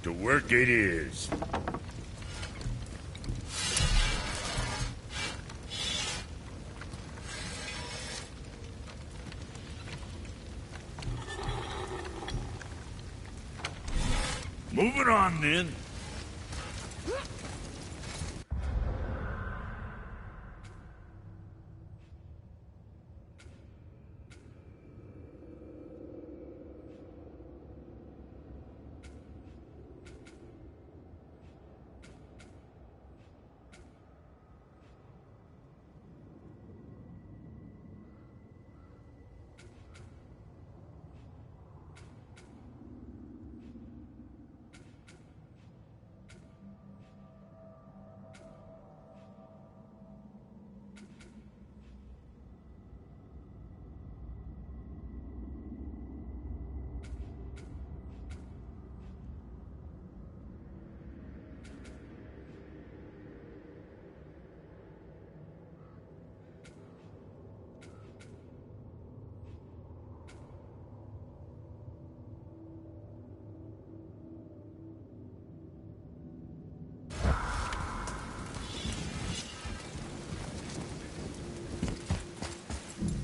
To work it is. Moving on, then.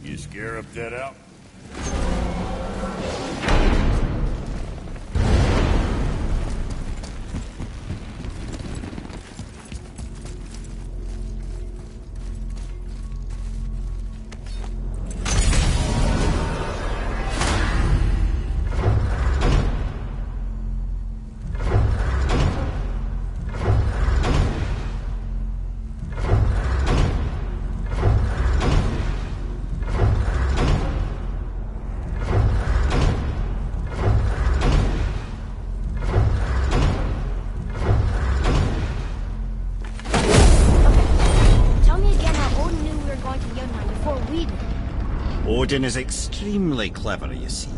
You scare up that out? Odin is extremely clever, you see.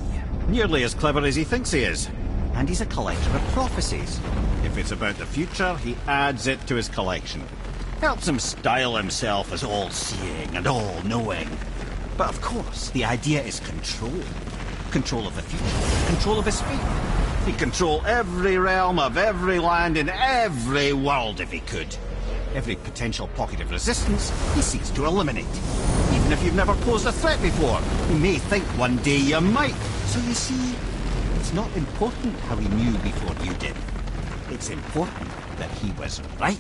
Nearly as clever as he thinks he is. And he's a collector of prophecies. If it's about the future, he adds it to his collection. Helps him style himself as all-seeing and all-knowing. But of course, the idea is control. Control of the future. Control of his fate. He'd control every realm of every land in every world if he could. Every potential pocket of resistance, he seeks to eliminate. Even if you've never posed a threat before, he may think one day you might. So you see, it's not important how he knew before you did. It's important that he was right.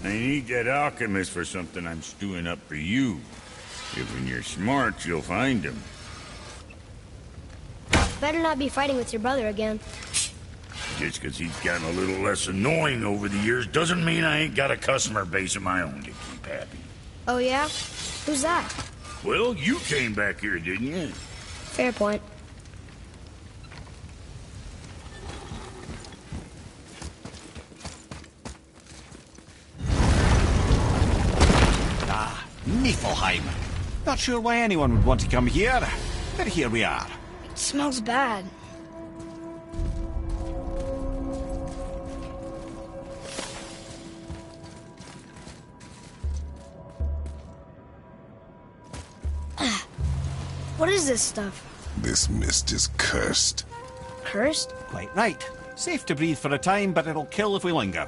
I need that alchemist for something I'm stewing up for you. If when you're smart, you'll find him. Better not be fighting with your brother again. Just because he's gotten a little less annoying over the years doesn't mean I ain't got a customer base of my own to keep happy. Oh yeah? Who's that? Well, you came back here, didn't you? Fair point. Niflheim. Not sure why anyone would want to come here, but here we are. It smells bad. What is this stuff? This mist is cursed. Cursed? Quite right. Safe to breathe for a time, but it'll kill if we linger.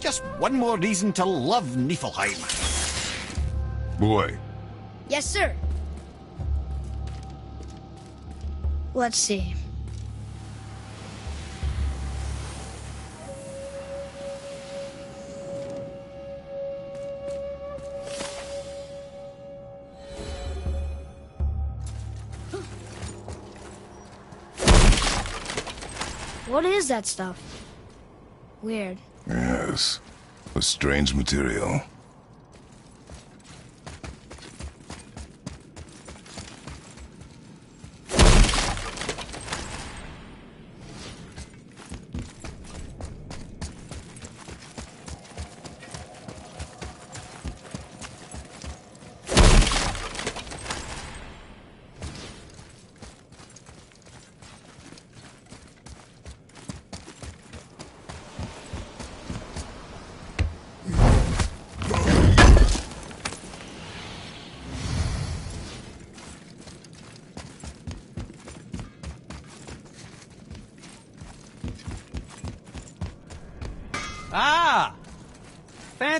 Just one more reason to love Niflheim. Boy. Yes, sir. Let's see. What is that stuff? Weird. Yes. A strange material.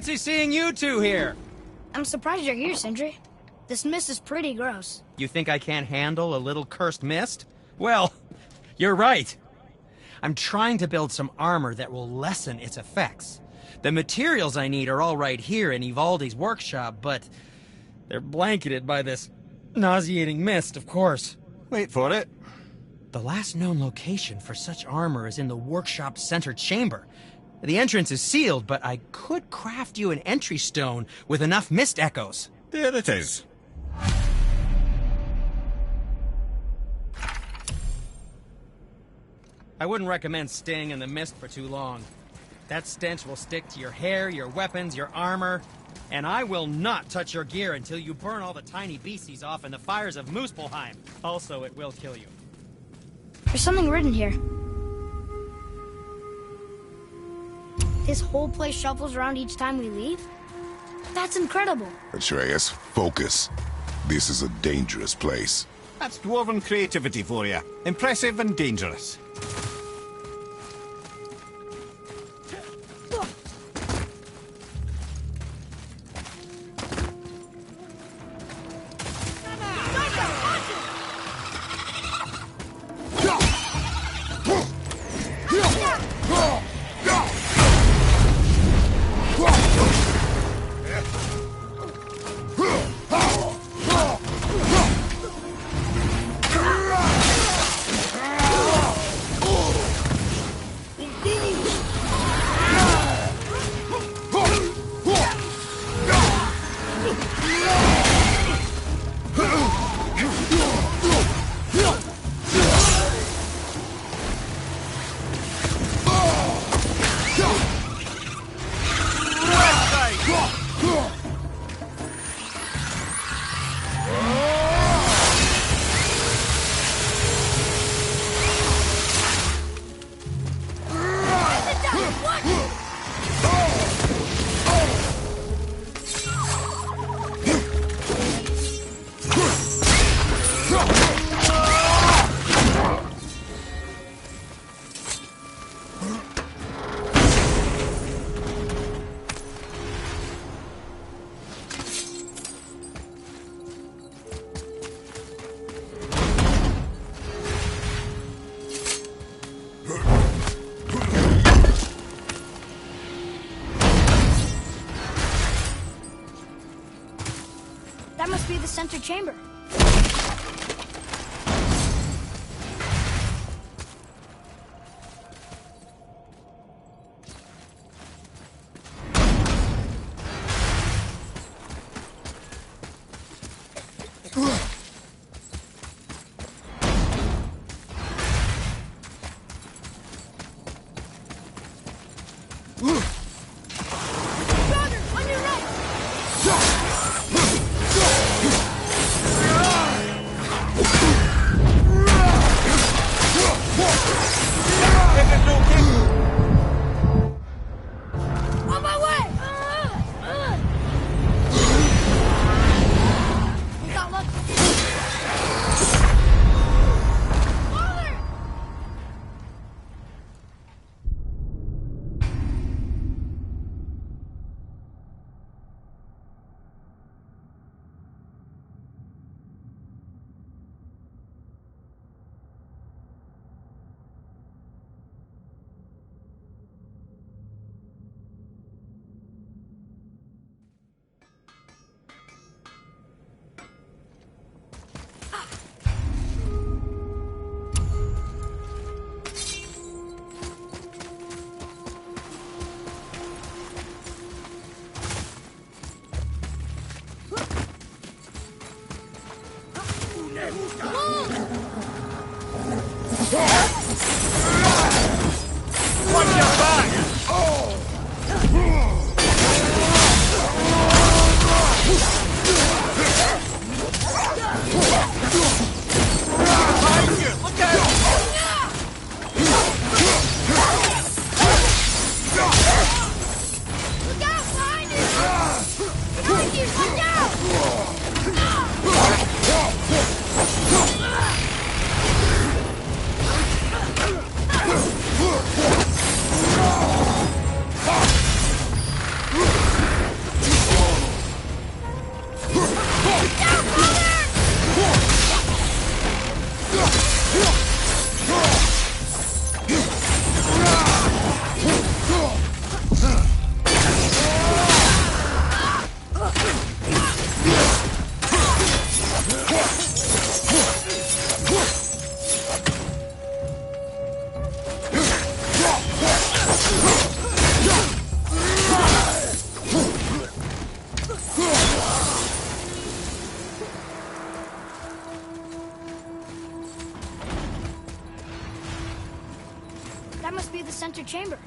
fancy seeing you two here. I'm surprised you're here, Sindri. This mist is pretty gross. You think I can't handle a little cursed mist? Well, you're right. I'm trying to build some armor that will lessen its effects. The materials I need are all right here in Ivaldi's workshop, but they're blanketed by this nauseating mist, of course. Wait for it. The last known location for such armor is in the workshop's center chamber. The entrance is sealed, but I could craft you an entry stone with enough mist echoes. There it is. I wouldn't recommend staying in the mist for too long. That stench will stick to your hair, your weapons, your armor, and I will not touch your gear until you burn all the tiny beasties off in the fires of Muspelheim. Also, it will kill you. There's something written here. This whole place shuffles around each time we leave? That's incredible. Atreus, focus. This is a dangerous place. That's dwarven creativity for you. Impressive and dangerous. That must be the center chamber. Brother, on your right! center chamber.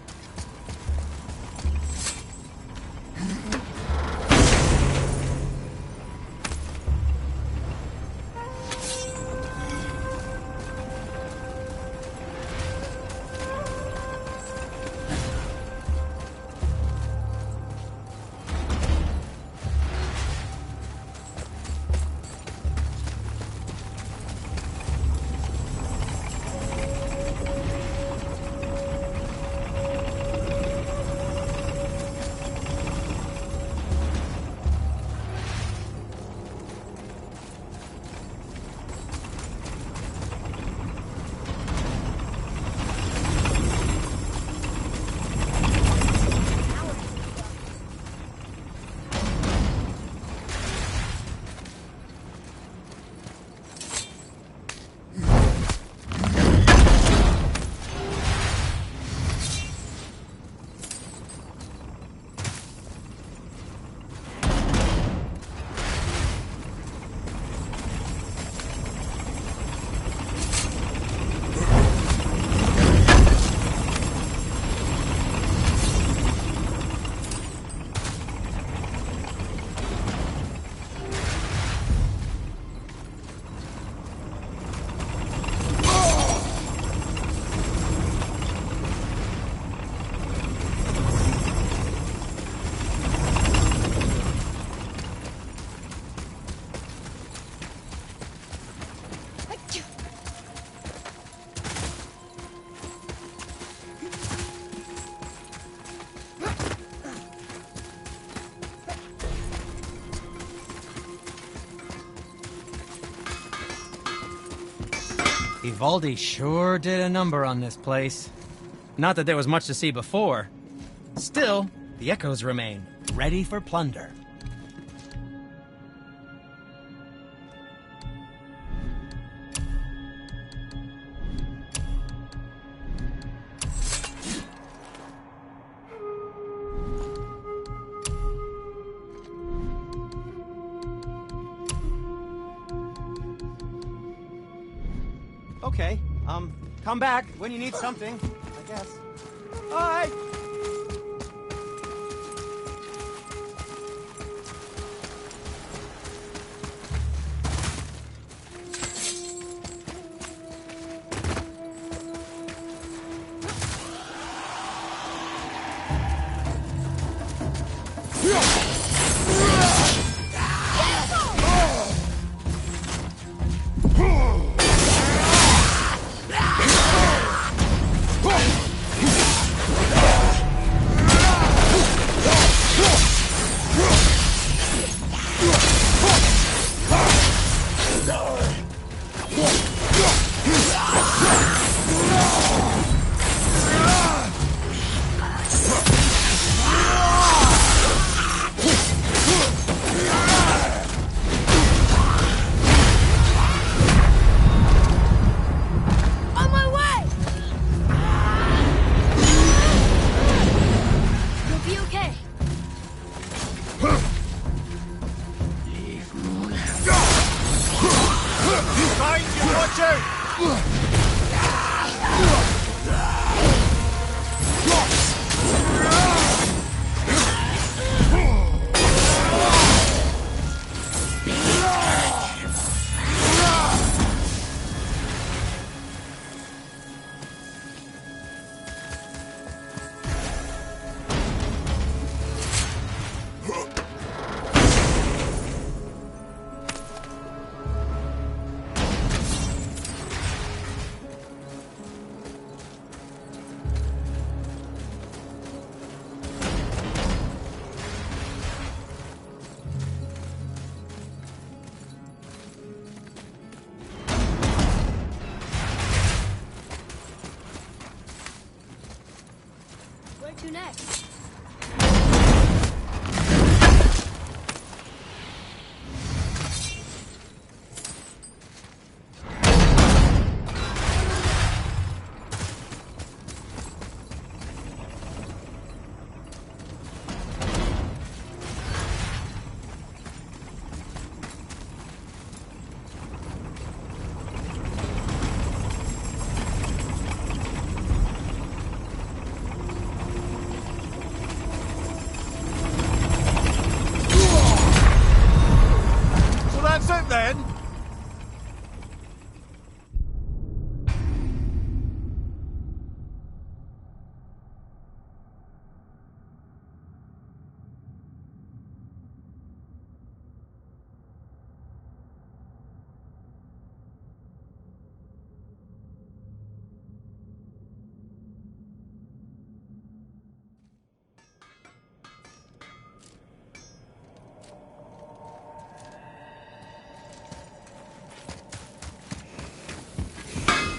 Vivaldi sure did a number on this place. Not that there was much to see before. Still, the echoes remain, ready for plunder. Okay, come back when you need something, I guess. Bye!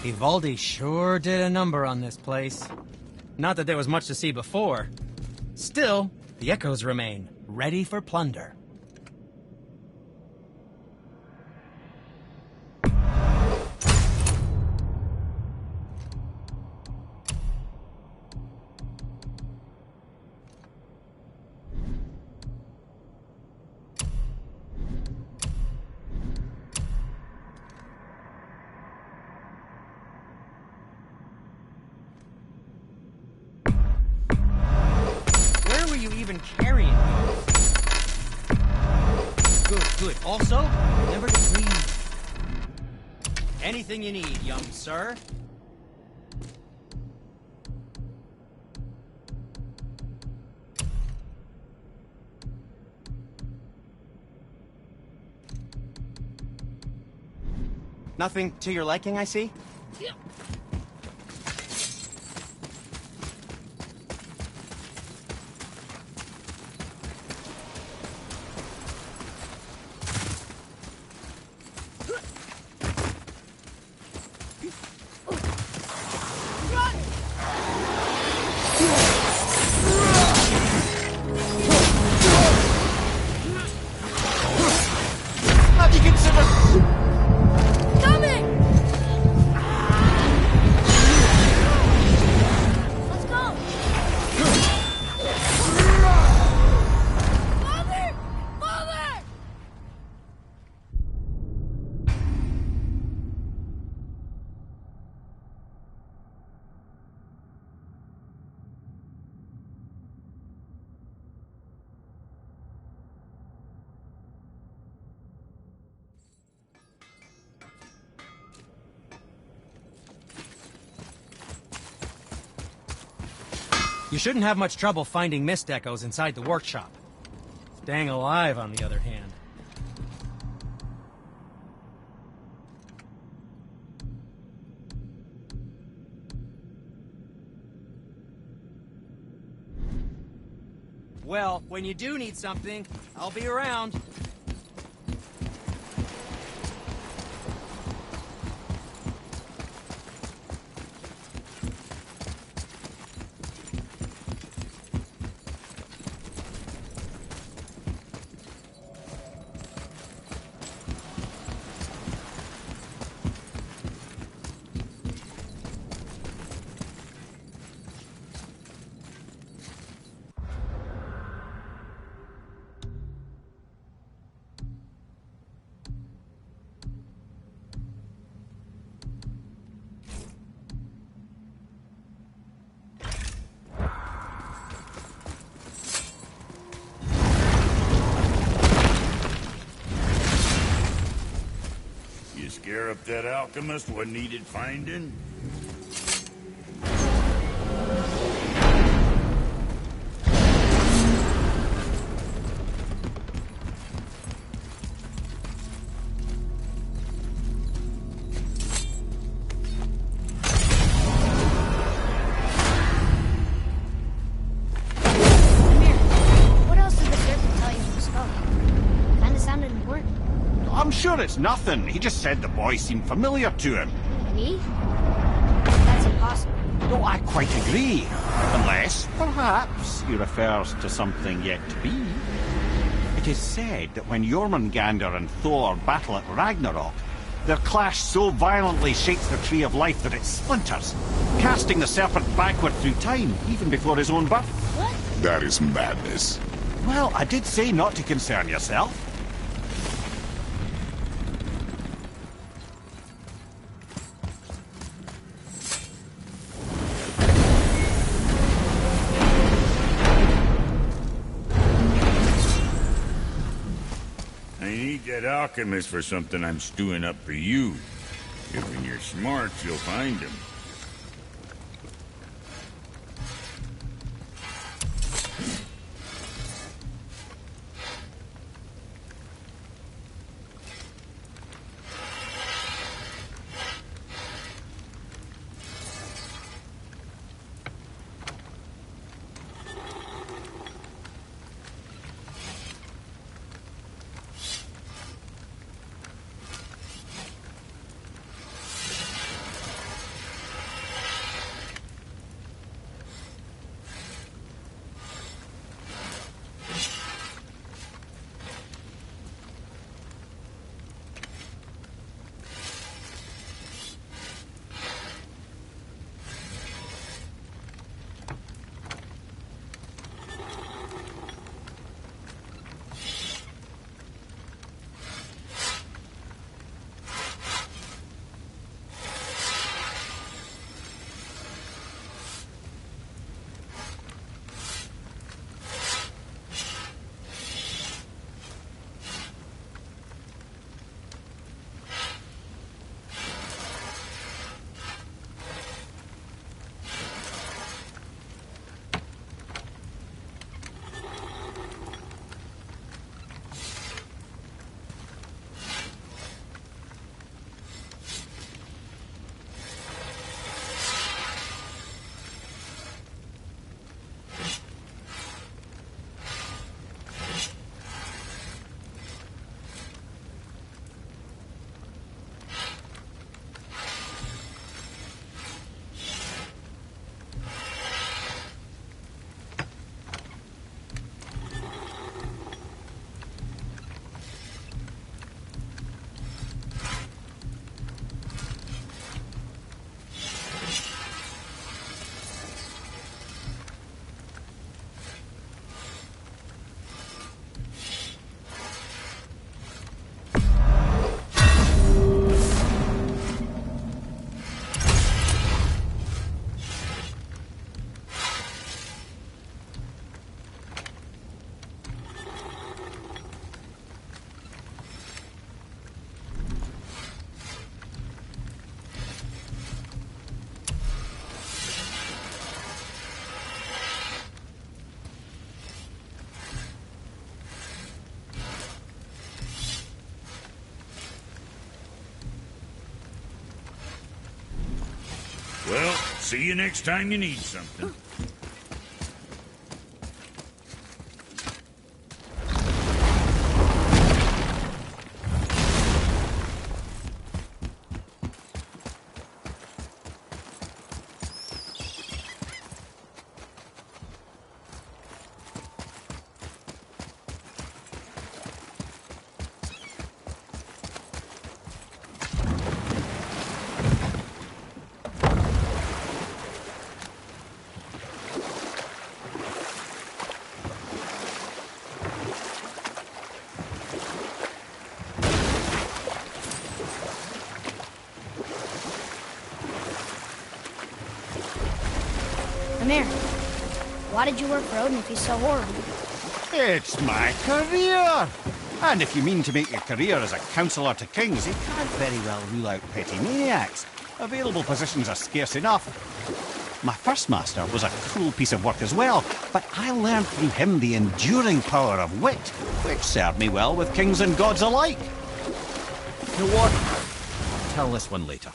Vivaldi sure did a number on this place. Not that there was much to see before. Still, the echoes remain, ready for plunder. Where were you even carrying me? Good, good. Also, remember to breathe. Anything you need, young sir. Nothing to your liking, I see? Have you considered... Coming! Let's go! Father! Father! You shouldn't have much trouble finding mist echoes inside the workshop. Staying alive, on the other hand. Well, when you do need something, I'll be around. You scare up that alchemist what needed finding? What else did the serpent tell you from Skull? Kinda sounded important. I'm sure it's nothing. He just said the boy seemed familiar to him. Me? That's impossible. No, I quite agree. Unless, perhaps, he refers to something yet to be. It is said that when Jormungandr and Thor battle at Ragnarok, their clash so violently shakes the Tree of Life that it splinters, casting the serpent backward through time, even before his own birth. What? That is madness. Well, I did say not to concern yourself. I need that alchemist for something I'm stewing up for you. If when you're smart, you'll find him. Well, see you next time you need something. Come here. Why did you work for Odin if he's so horrible? It's my career! And if you mean to make your career as a counsellor to kings, you can't very well rule out petty maniacs. Available positions are scarce enough. My first master was a cruel piece of work as well, but I learned through him the enduring power of wit, which served me well with kings and gods alike. You know what? I'll tell this one later.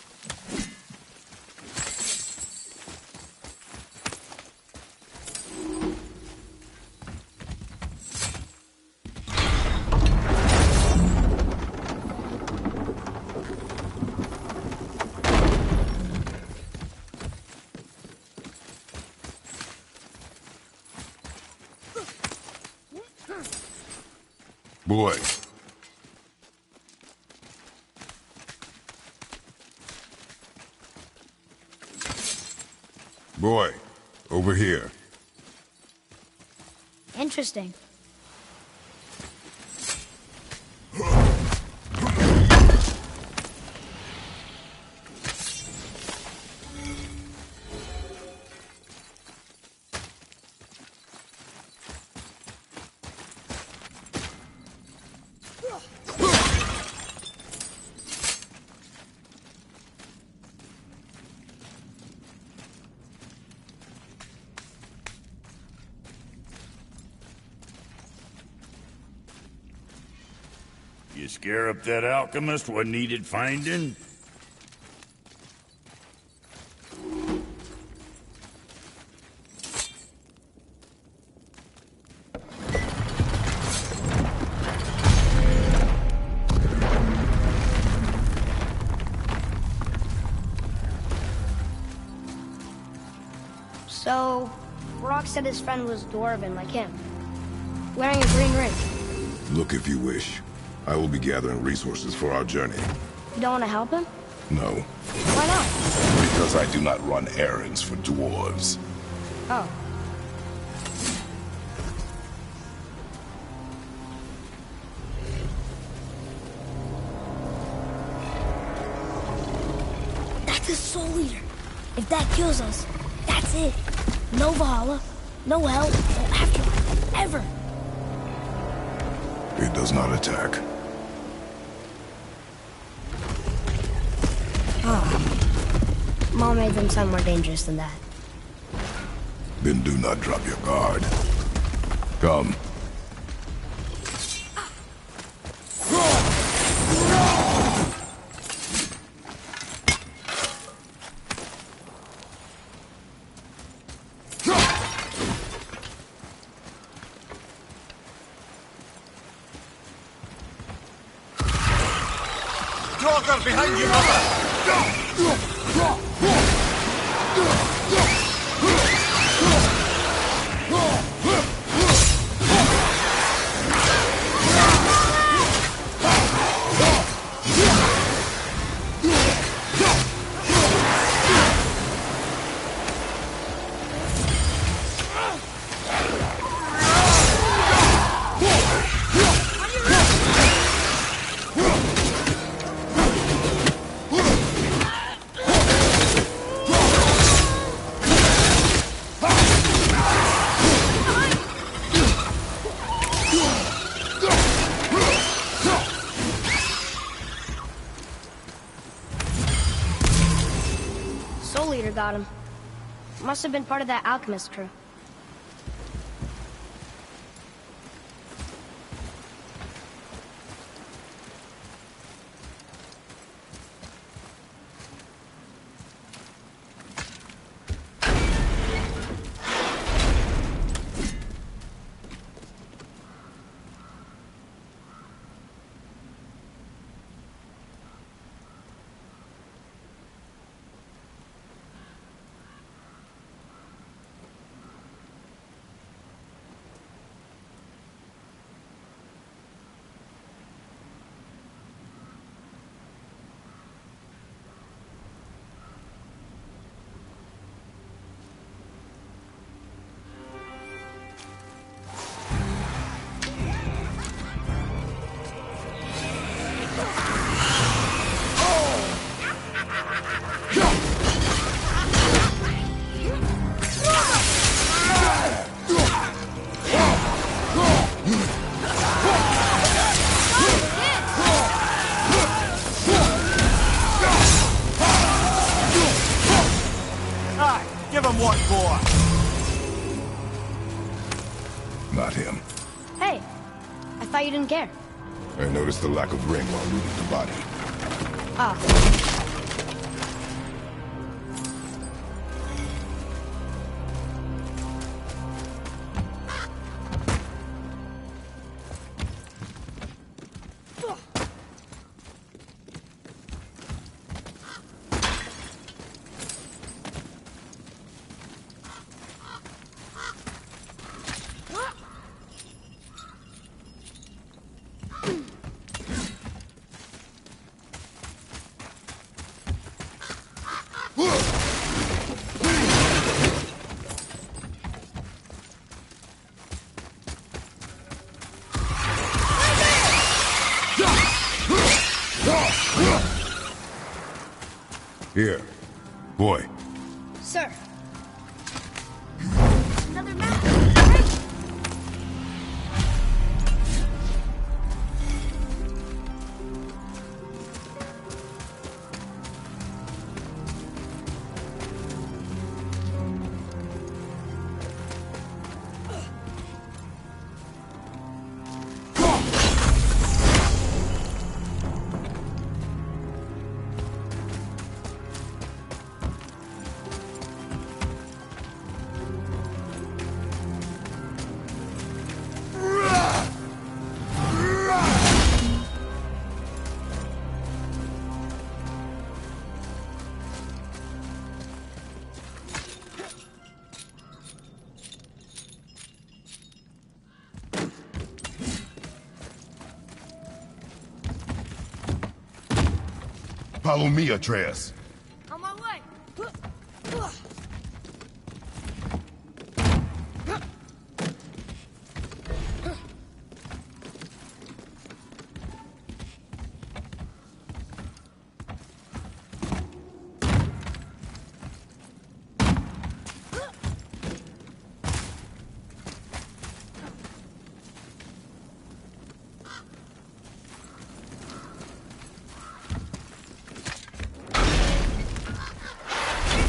Boy. Boy, over here. Interesting. You scare up that alchemist what needed finding? So, Brock said his friend was dwarven like him, wearing a green ring. Look if you wish. I will be gathering resources for our journey. You don't want to help him? No, Why not? because I do not run errands for dwarves. Oh. That's a soul eater. If that kills us, that's it. No Valhalla, no hell, no afterlife, ever. It does not attack. Mom made them sound more dangerous than that. Then do not drop your guard. Come. Dogger behind you, mother! Soul Eater got him. Must have been part of that alchemist crew. didn't care. I noticed the lack of ring while looting the body. Ah. Here. Boy. Sir. Another map. Right. Follow me, Atreus. On my way.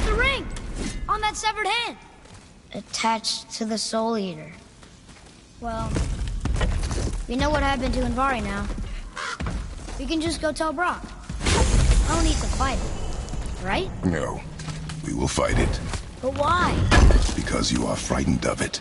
The ring! On that severed hand! Attached to the Soul Eater. Well, we know what happened to Invari now. We can just go tell Brock. No need to fight it, right? No. We will fight it. But why? Because you are frightened of it.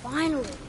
Finally!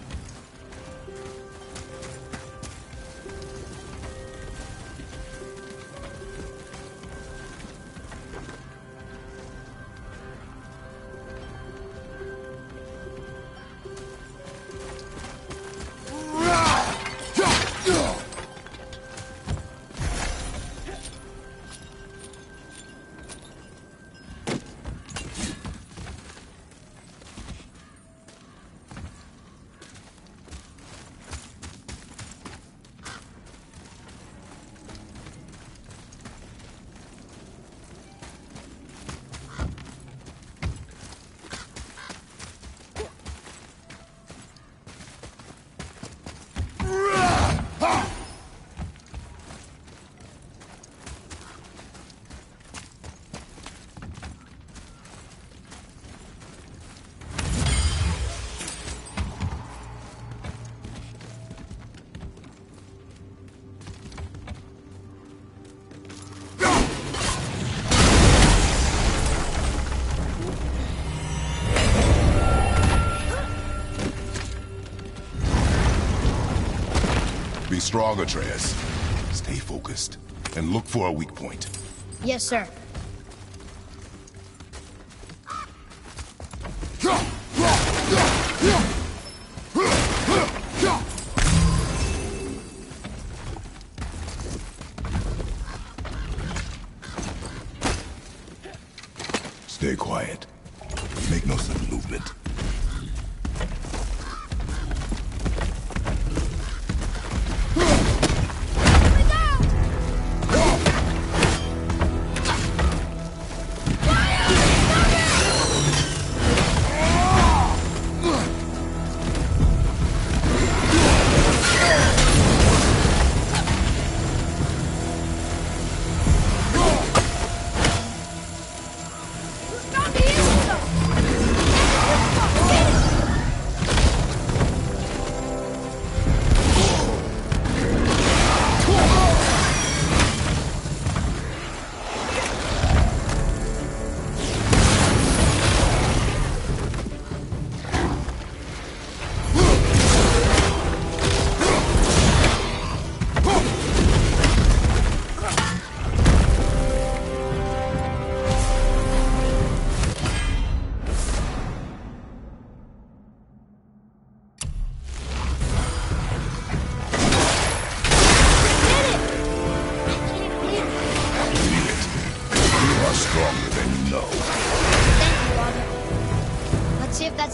Stay strong, Atreus. Stay focused, and look for a weak point. Yes, sir. Stay quiet. Make no sudden movement.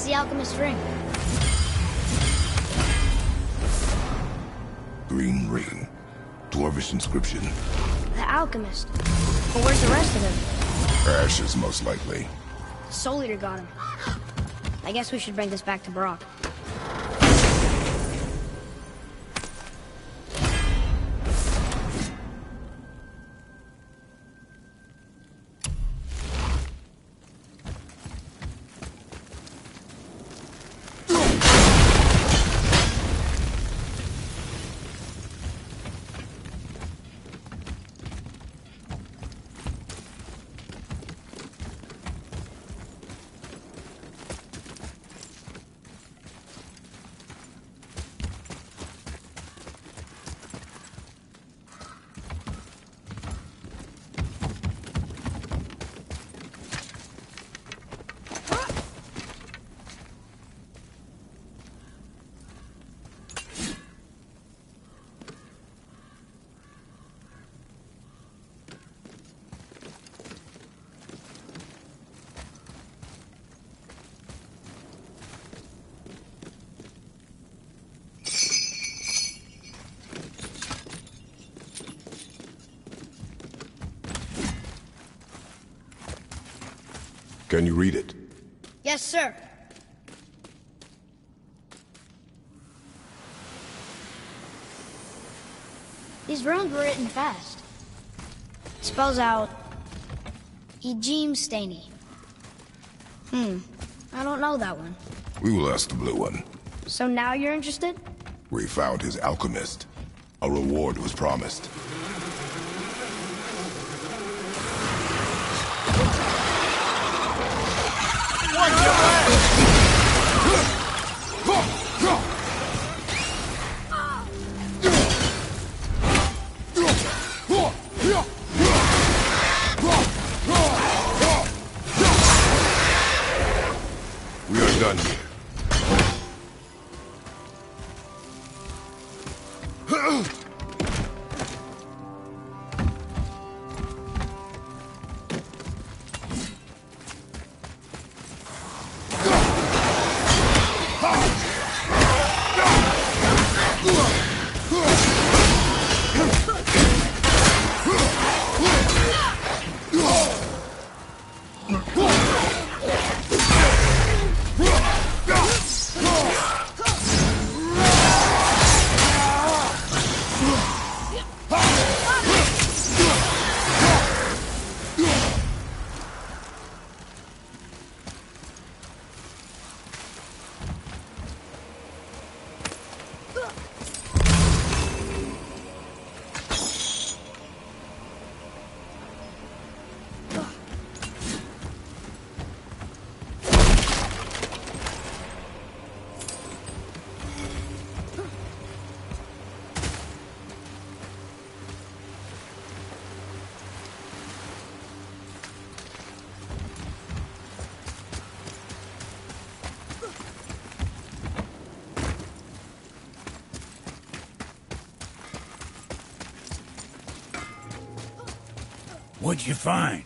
The alchemist's ring. Green ring. Dwarvish inscription. The alchemist. But where's the rest of him? Ashes, most likely. The Soul Eater got him. I guess we should bring this back to Brock. Can you read it? Yes, sir. These runes were written fast. Spells out Ejim Staney. I don't know that one. We will ask the blue one. So now you're interested? We found his alchemist. A reward was promised. We are done here. What'd you find?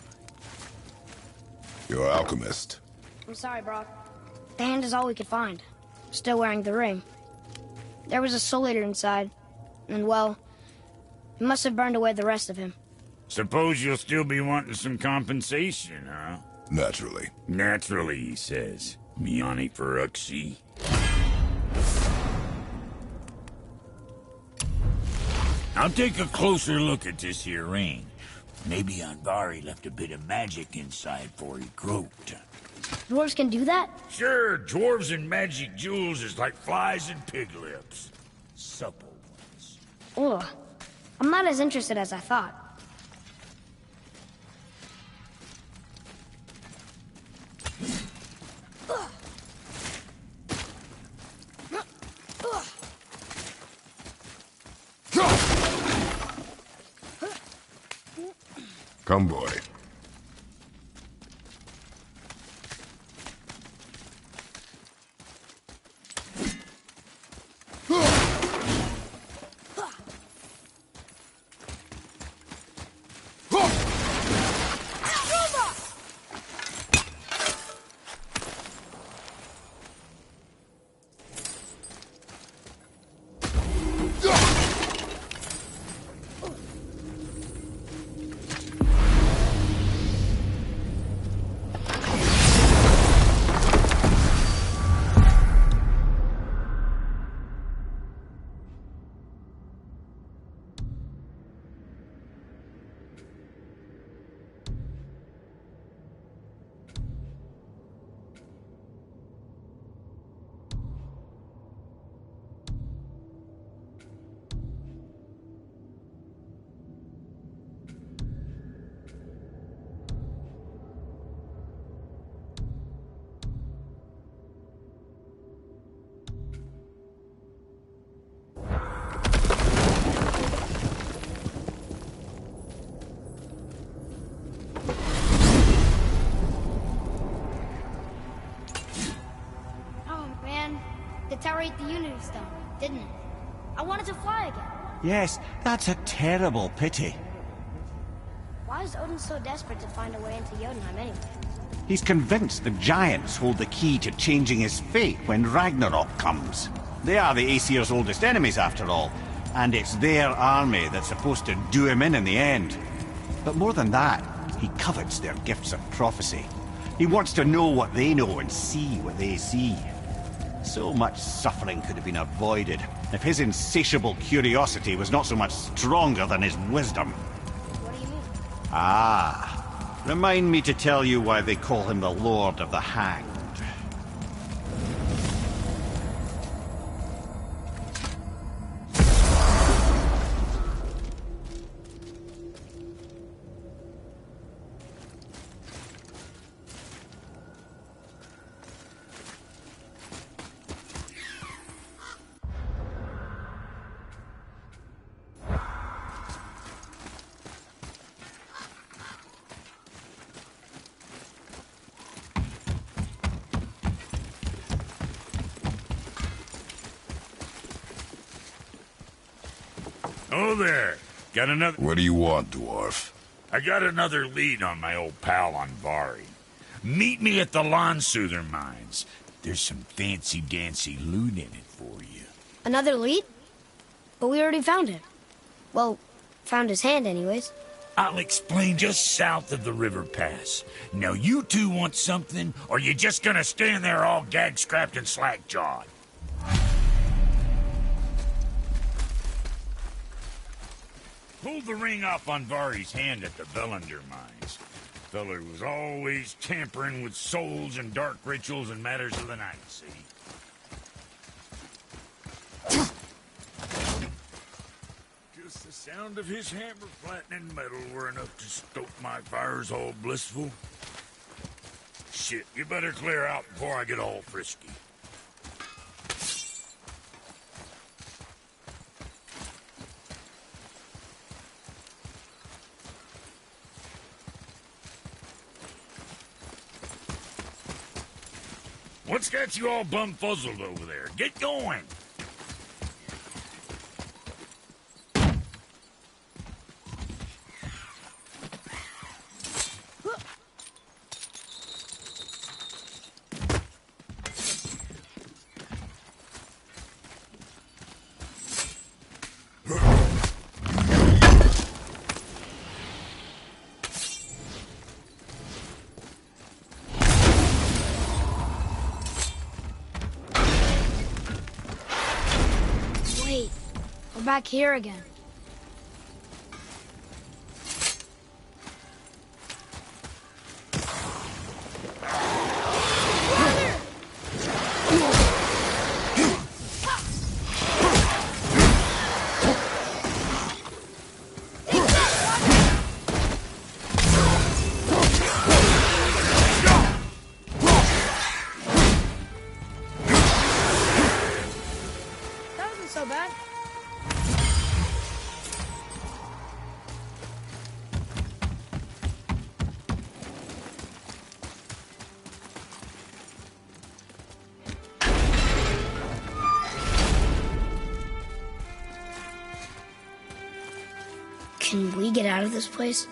You're an alchemist. I'm sorry, Brock. The hand is all we could find. Still wearing the ring. There was a soul eater inside, and well, it must have burned away the rest of him. Suppose you'll still be wanting some compensation, huh? Naturally. Naturally, he says. Miani Feruxi. I'll take a closer look at this here ring. Maybe Anvari left a bit of magic inside before he croaked. Dwarves can do that? Sure, dwarves and magic jewels is like flies and pig lips. Supple ones. Ugh. I'm not as interested as I thought. Come, boy. The tower ate the Unity Stone, didn't it? I wanted to fly again. Yes, that's a terrible pity. Why is Odin so desperate to find a way into Jotunheim anyway? He's convinced the giants hold the key to changing his fate when Ragnarok comes. They are the Aesir's oldest enemies, after all, and it's their army that's supposed to do him in the end. But more than that, he covets their gifts of prophecy. He wants to know what they know and see what they see. So much suffering could have been avoided if his insatiable curiosity was not so much stronger than his wisdom. What do you mean? Ah, remind me to tell you why they call him the Lord of the Hanged. Oh there. Got another... What do you want, dwarf? I got another lead on my old pal Anvari. Meet me at the Lawnsoother mines. There's some fancy-dancy loot in it for you. Another lead? But we already found him. Well, found his hand anyways. I'll explain just south of the river pass. Now you two want something, or you just gonna stand there all gag-scrapped and slack-jawed? Pulled the ring off Anvari's hand at the Velander mines. Feller was always tampering with souls and dark rituals and matters of the night, see? Just the sound of his hammer flattening metal were enough to stoke my fires all blissful. Shit, you better clear out before I get all frisky. What's got you all bum-fuzzled over there? Get going! back here again. That wasn't so bad. Can we get out of this place?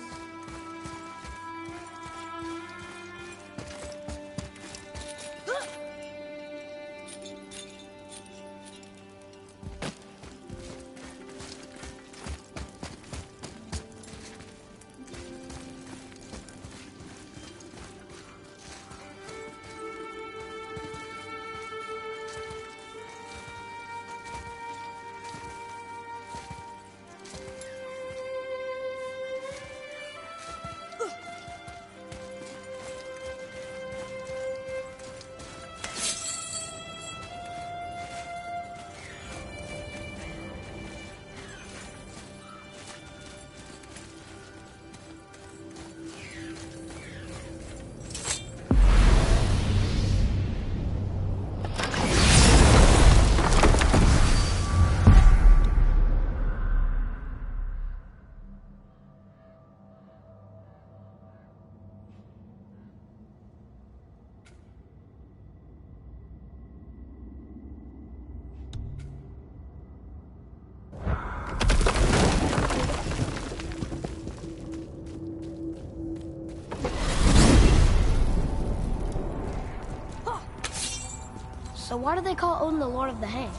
So why do they call Odin the Lord of the Hang?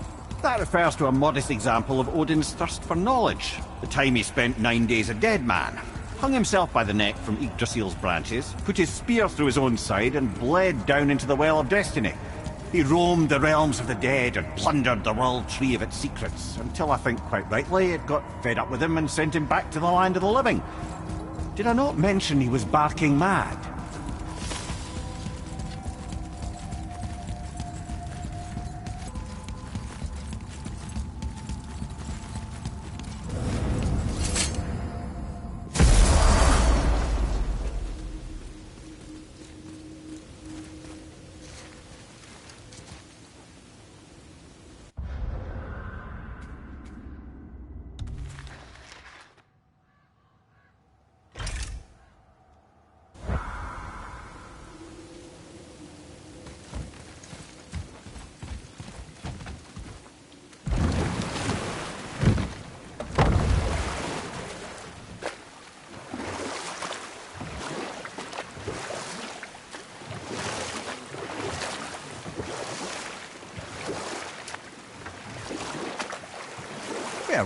That refers to a modest example of Odin's thirst for knowledge. The time he spent 9 days a dead man. Hung himself by the neck from Yggdrasil's branches, put his spear through his own side, and bled down into the Well of Destiny. He roamed the realms of the dead and plundered the World Tree of its secrets, until I think quite rightly it got fed up with him and sent him back to the land of the living. Did I not mention he was barking mad?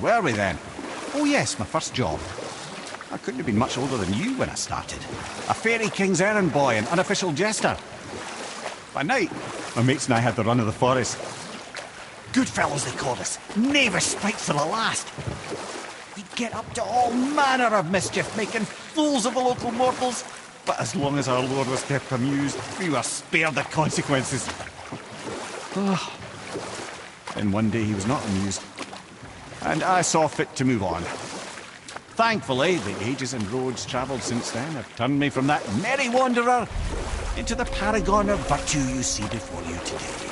Where were we then? Oh yes, my first job. I couldn't have been much older than you when I started. A fairy king's errand boy and unofficial jester. By night, my mates and I had the run of the forest. Good fellows they called us. Knavish spikes to the last. We'd get up to all manner of mischief, making fools of the local mortals. But as long as our lord was kept amused, we were spared the consequences. Oh. Then one day he was not amused. And I saw fit to move on. Thankfully, the ages and roads travelled since then have turned me from that merry wanderer into the paragon of virtue you see before you today.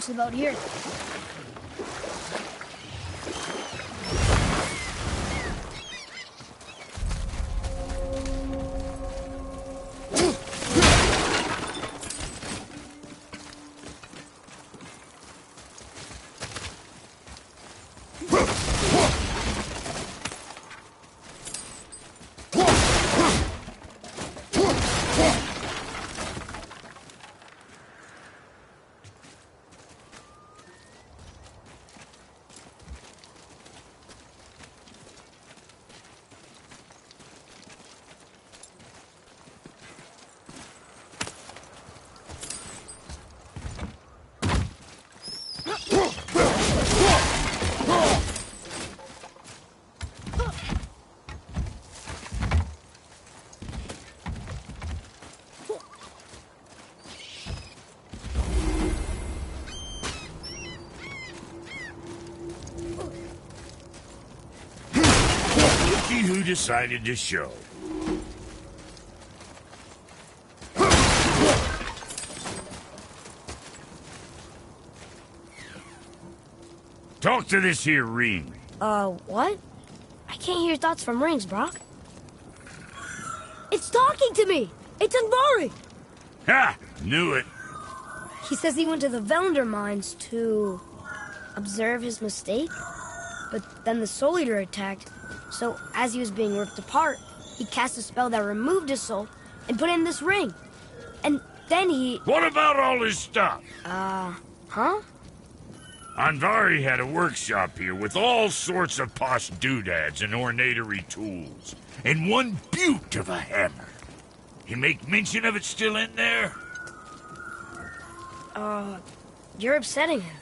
reach the boat here. See who decided to show. Talk to this here ring. What? I can't hear thoughts from rings, Brock. It's talking to me! It's Anvari! Ha! Knew it. He says he went to the Velander mines to observe his mistake, but then the Soul Eater attacked, so as he was being ripped apart, he cast a spell that removed his soul and put in this ring. And then he... What about all his stuff? Huh? Anvari had a workshop here with all sorts of posh doodads and ornatory tools, and one beaut of a hammer. You make mention of it still in there? You're upsetting him.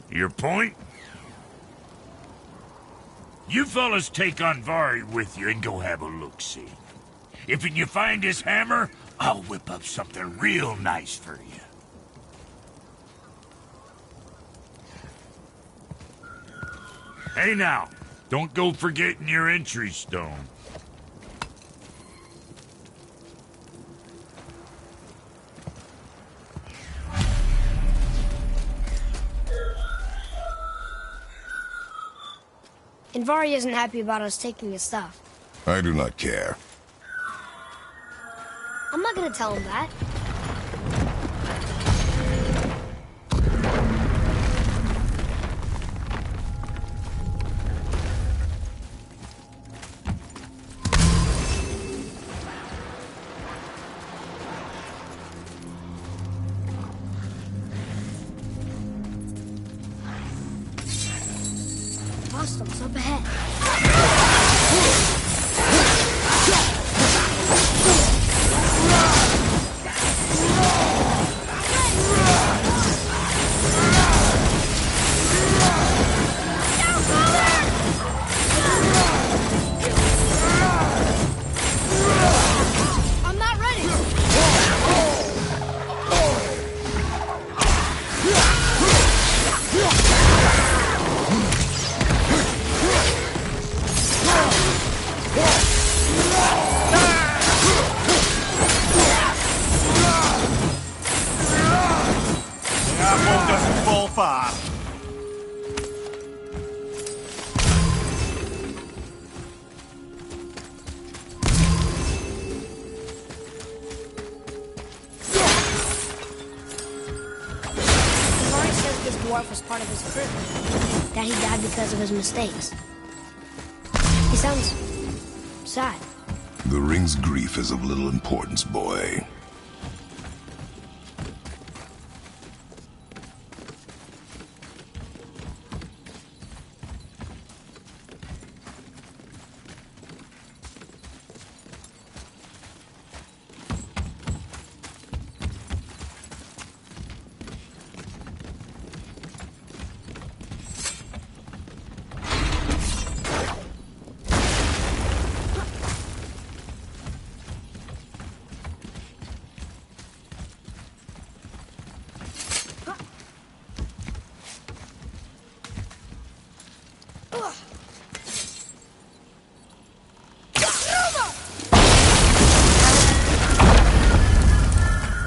Your point? You fellas take Anvari with you and go have a look-see. If you find his hammer, I'll whip up something real nice for you. Hey now, don't go forgetting your entry stone. Anvari isn't happy about us taking his stuff. I do not care. I'm not gonna tell him that. Hostiles up ahead. I'm not ready. Apple doesn't fall far. Anvari says this dwarf was part of his crew. That he died because of his mistakes. He sounds sad. The ring's grief is of little importance, boy.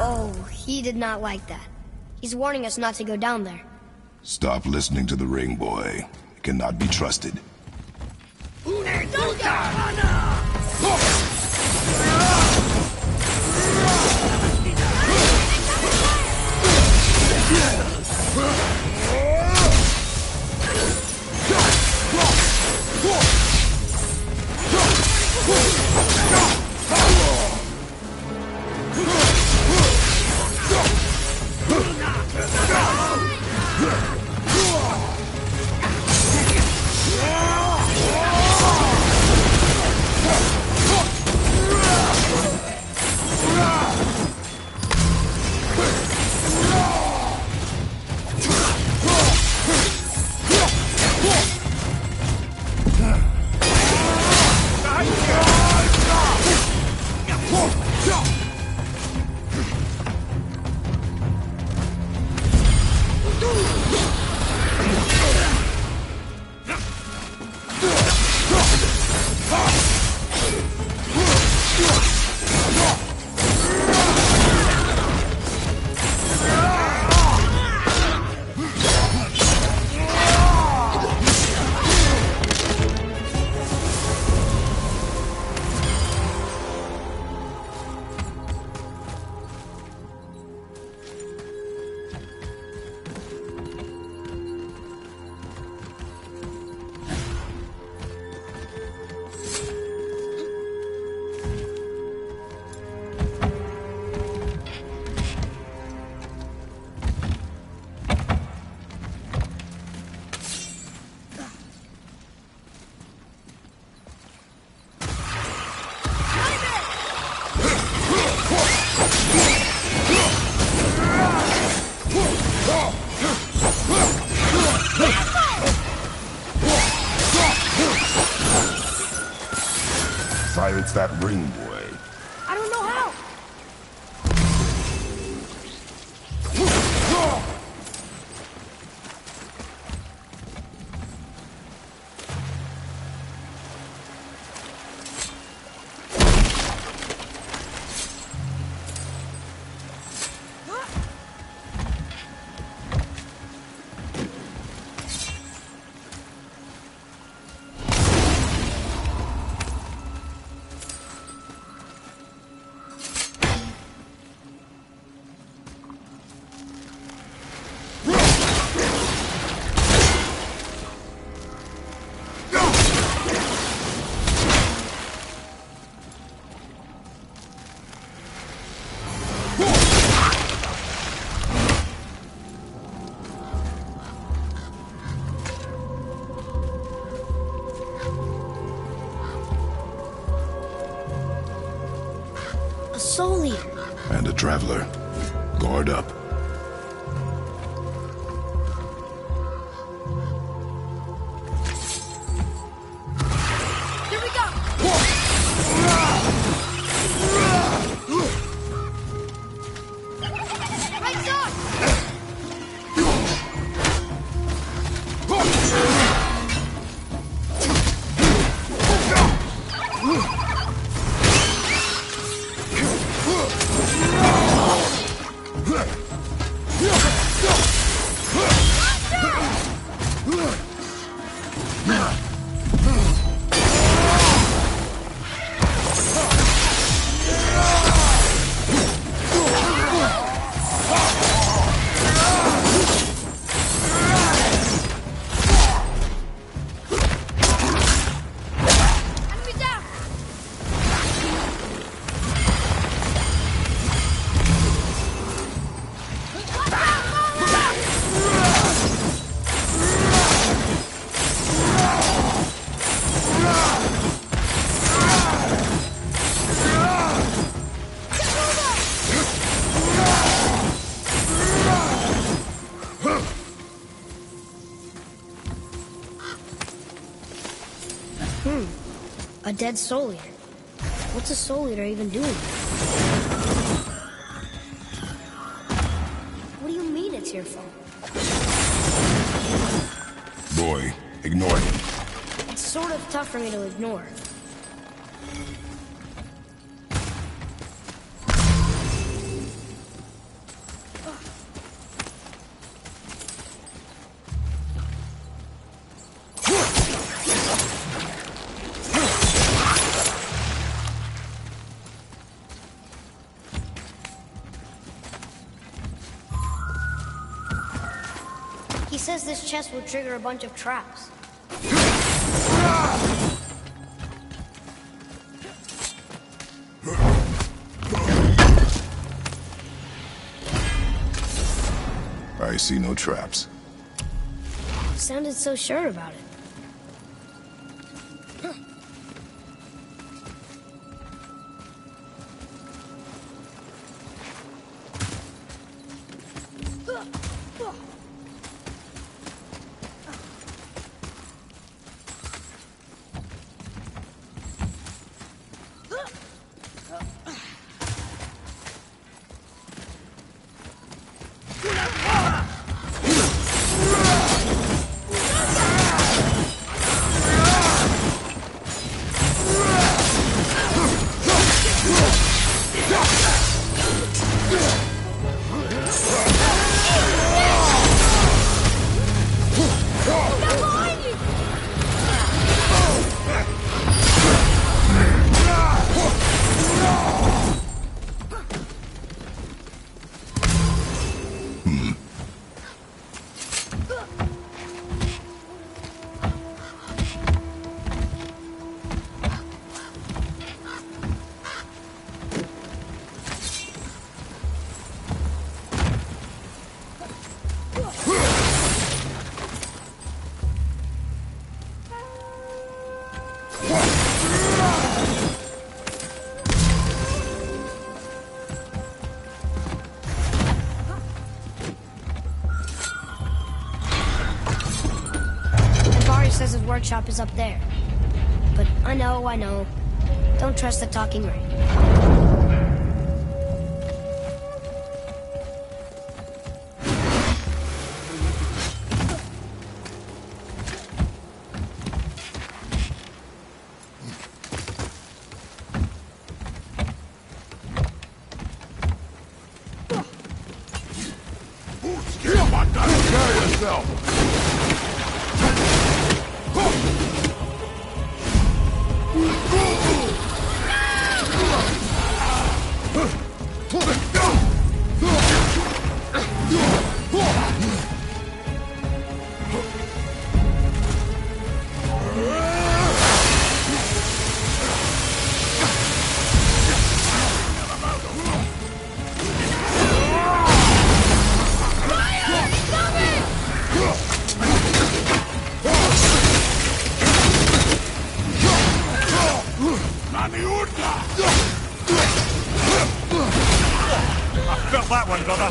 Oh, he did not like that. He's warning us not to go down there. Stop listening to the ring boy. He cannot be trusted. Silence that ring boy. I don't know how. A soul eater. And a traveler. Guard up. Here we go. Right side. A dead soul eater. What's a soul eater even doing? What do you mean it's your fault? Boy, ignore him. It's sort of tough for me to ignore. says this chest will trigger a bunch of traps. I see no traps. You sounded so sure about it. Says his workshop is up there. But I know. Don't trust the talking rain. Carry yourself! I felt that one, brother.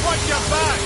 Watch your back!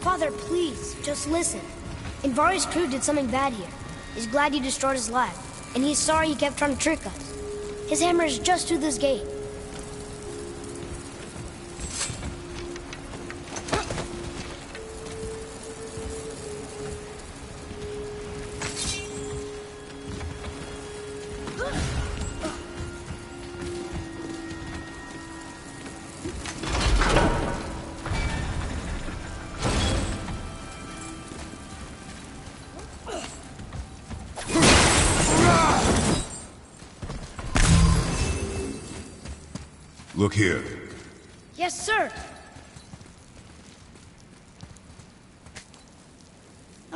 Father, please, just listen. Invari's crew did something bad here. He's glad you destroyed his lab, and he's sorry he kept trying to trick us. His hammer is just through this gate. Look here. Yes, sir.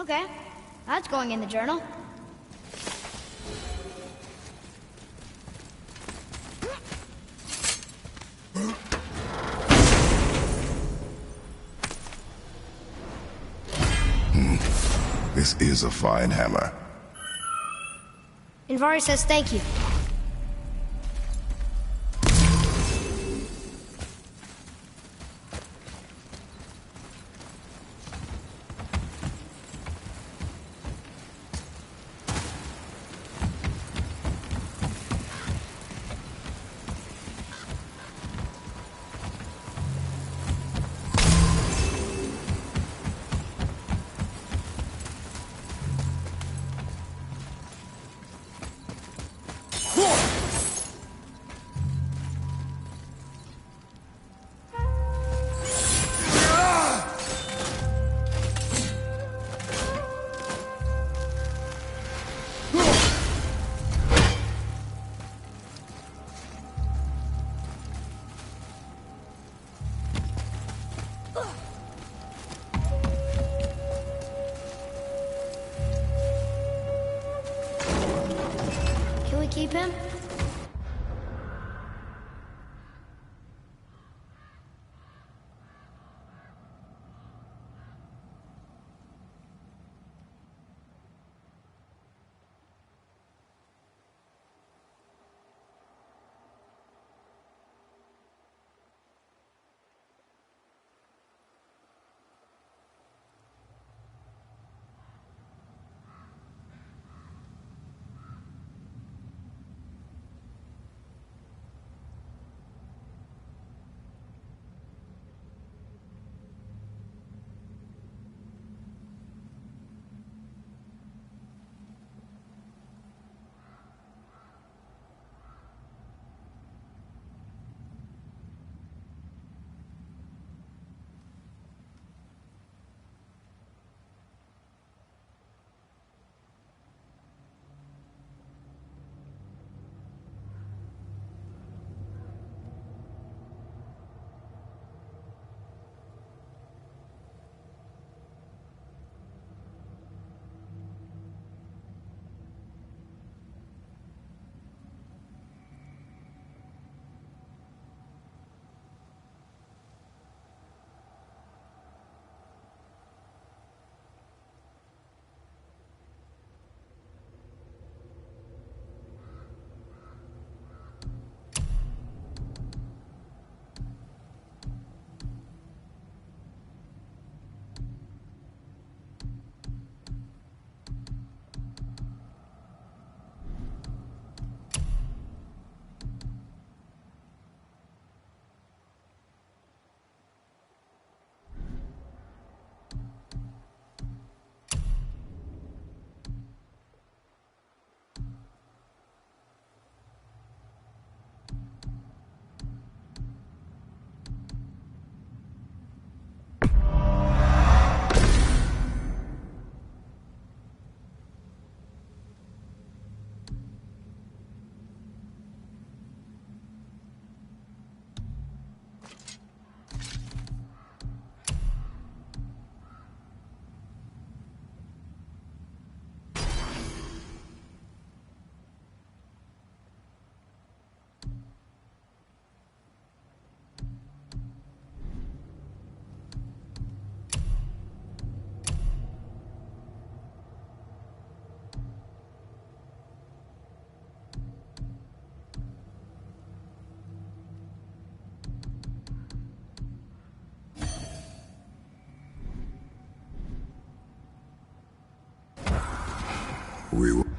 Okay, that's going in the journal. This is a fine hammer. Invari says thank you. Can we keep him? We will